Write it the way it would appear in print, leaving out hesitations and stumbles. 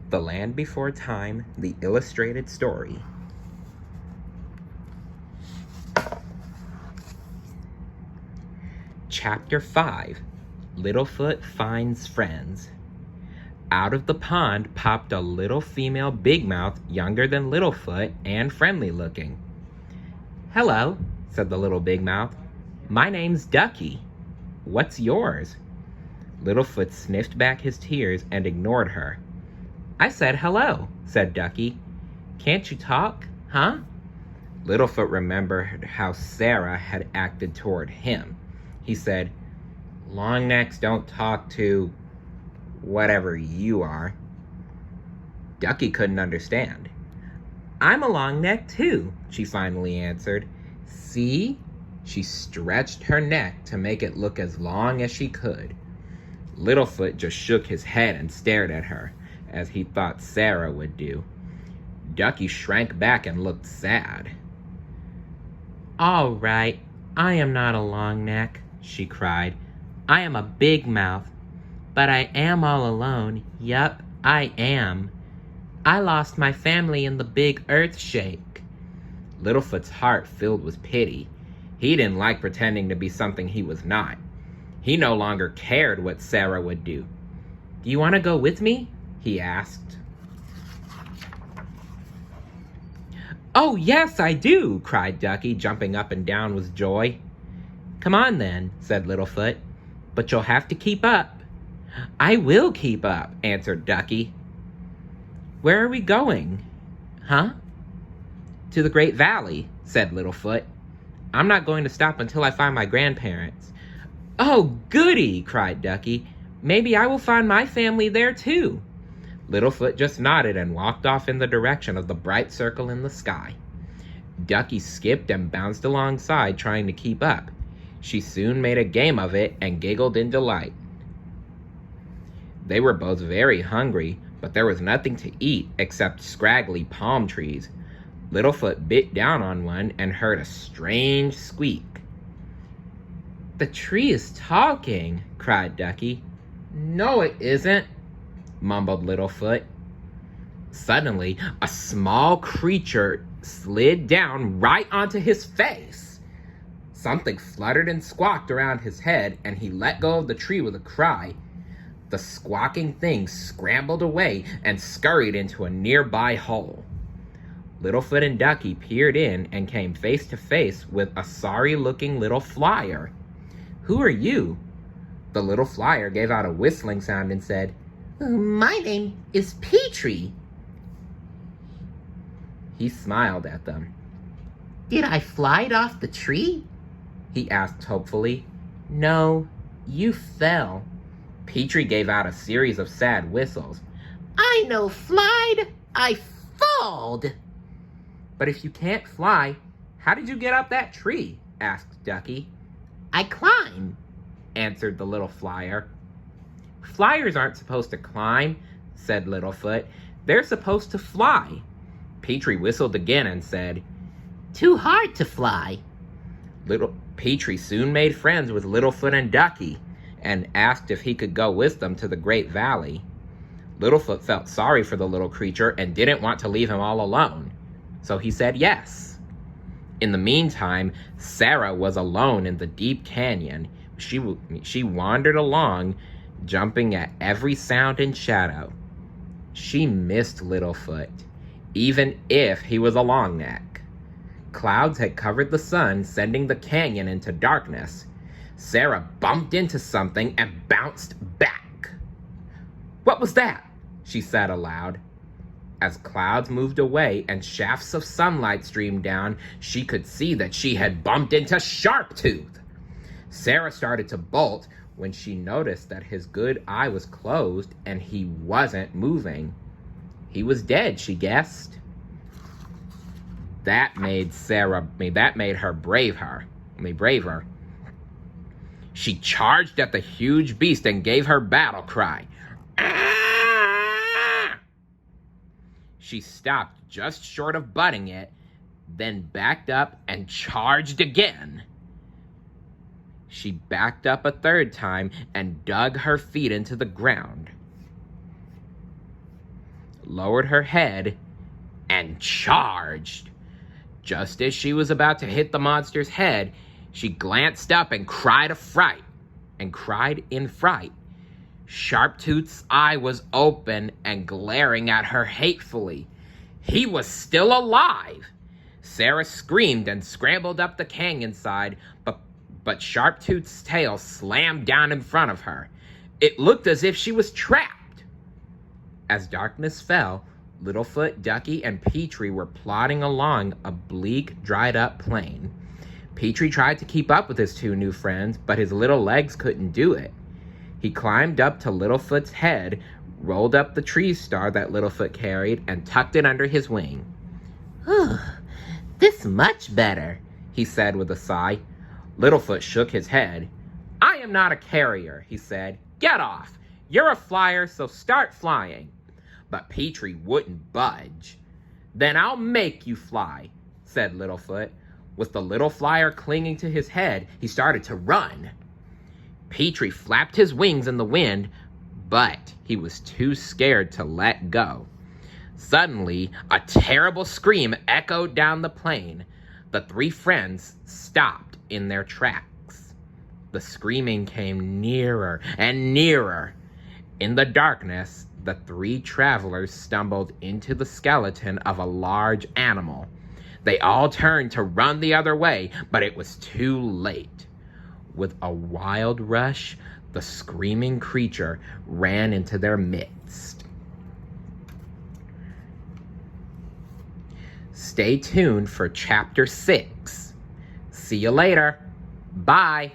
The Land Before Time, the illustrated story. Chapter 5, Littlefoot Finds Friends. Out of the pond popped a little female bigmouth younger than Littlefoot and friendly looking. "Hello," said the little bigmouth. "My name's Ducky. What's yours?" Littlefoot sniffed back his tears and ignored her. "I said hello," said Ducky. "Can't you talk, huh?" Littlefoot remembered how Cera had acted toward him. He said, "Long necks don't talk to whatever you are." Ducky couldn't understand. "I'm a long neck too," she finally answered. "See?" She stretched her neck to make it look as long as she could. Littlefoot just shook his head and stared at her, as he thought Cera would do. Ducky shrank back and looked sad. "All right, I am not a long neck," she cried. "I am a big mouth. But I am all alone. Yup, I am. I lost my family in the big earth shake." Littlefoot's heart filled with pity. He didn't like pretending to be something he was not. He no longer cared what Cera would do. "Do you want to go with me?" he asked. "Oh, yes, I do," cried Ducky, jumping up and down with joy. "Come on then," said Littlefoot. "But you'll have to keep up." "I will keep up," answered Ducky. "Where are we going?" "Huh?" "To the Great Valley," said Littlefoot. "I'm not going to stop until I find my grandparents." "Oh, goody!" cried Ducky. "Maybe I will find my family there too." Littlefoot just nodded and walked off in the direction of the bright circle in the sky. Ducky skipped and bounced alongside, trying to keep up. She soon made a game of it and giggled in delight. They were both very hungry, but there was nothing to eat except scraggly palm trees. Littlefoot bit down on one and heard a strange squeak. "The tree is talking," cried Ducky. "No, it isn't," mumbled Littlefoot. Suddenly, a small creature slid down right onto his face. Something fluttered and squawked around his head, and he let go of the tree with a cry. The squawking thing scrambled away and scurried into a nearby hole. Littlefoot and Ducky peered in and came face to face with a sorry-looking little flyer. "Who are you?" The little flyer gave out a whistling sound and said, "My name is Petrie." He smiled at them. "Did I fly it off the tree?" he asked hopefully. "No, you fell." Petrie gave out a series of sad whistles. "I no flied, I falled." "But if you can't fly, how did you get up that tree?" asked Ducky. "I climb," answered the little flyer. "Flyers aren't supposed to climb," said Littlefoot. "They're supposed to fly." Petrie whistled again and said, "Too hard to fly." Petrie soon made friends with Littlefoot and Ducky and asked if he could go with them to the Great Valley. Littlefoot felt sorry for the little creature and didn't want to leave him all alone, so he said yes. In the meantime, Cera was alone in the deep canyon. She wandered along, jumping at every sound and shadow. She missed Littlefoot, even if he was a long neck. Clouds had covered the sun, sending the canyon into darkness. Cera bumped into something and bounced back. "What was that?" she said aloud. As clouds moved away and shafts of sunlight streamed down, she could see that she had bumped into Sharptooth. Cera started to bolt when she noticed that his good eye was closed and he wasn't moving. He was dead, she guessed. That made her braver. She charged at the huge beast and gave her battle cry. "Ah!" She stopped just short of butting it, then backed up and charged again. She backed up a third time and dug her feet into the ground. lowered her head, and charged. Just as she was about to hit the monster's head, she glanced up and cried in fright. Sharptooth's eye was open and glaring at her hatefully. He was still alive! Cera screamed and scrambled up the canyon side, but Sharptooth's tail slammed down in front of her. It looked as if she was trapped. As darkness fell, Littlefoot, Ducky, and Petrie were plodding along a bleak, dried-up plain. Petrie tried to keep up with his two new friends, but his little legs couldn't do it. He climbed up to Littlefoot's head, rolled up the tree star that Littlefoot carried, and tucked it under his wing. "This much better," he said with a sigh. Littlefoot shook his head. "I am not a carrier," he said. "Get off! You're a flyer, so start flying." But Petrie wouldn't budge. "Then I'll make you fly," said Littlefoot. With the little flyer clinging to his head, he started to run. Petrie flapped his wings in the wind, but he was too scared to let go. Suddenly, a terrible scream echoed down the plain. The three friends stopped in their tracks. The screaming came nearer and nearer. In the darkness, the three travelers stumbled into the skeleton of a large animal. They all turned to run the other way, but it was too late. With a wild rush, the screaming creature ran into their midst. Stay tuned for Chapter 6. See you later. Bye.